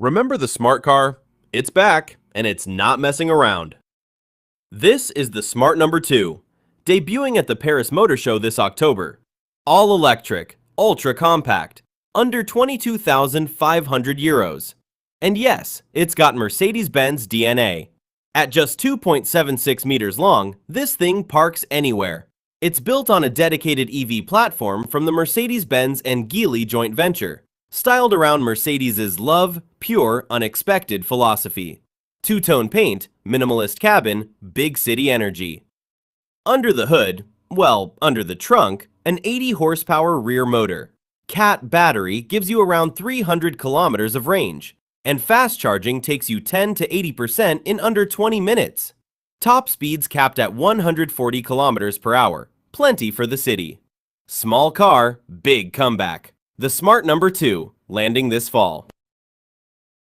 Remember the smart car? It's back, and it's not messing around. This is the Smart number 2, debuting at the Paris Motor Show this October. All electric, ultra compact, under 22,500 euros. And yes, it's got Mercedes-Benz DNA. At just 2.76 meters long, this thing parks anywhere. It's built on a dedicated EV platform from the Mercedes-Benz and Geely joint venture, styled around Mercedes' love, pure, unexpected philosophy. Two-tone paint, minimalist cabin, big city energy. Under the hood, well, under the trunk, an 80 horsepower rear motor. CAT battery gives you around 300 kilometers of range, and fast charging takes you 10 to 80% in under 20 minutes. Top speeds capped at 140 kilometers per hour, plenty for the city. Small car, big comeback. The Smart number 2, landing this fall.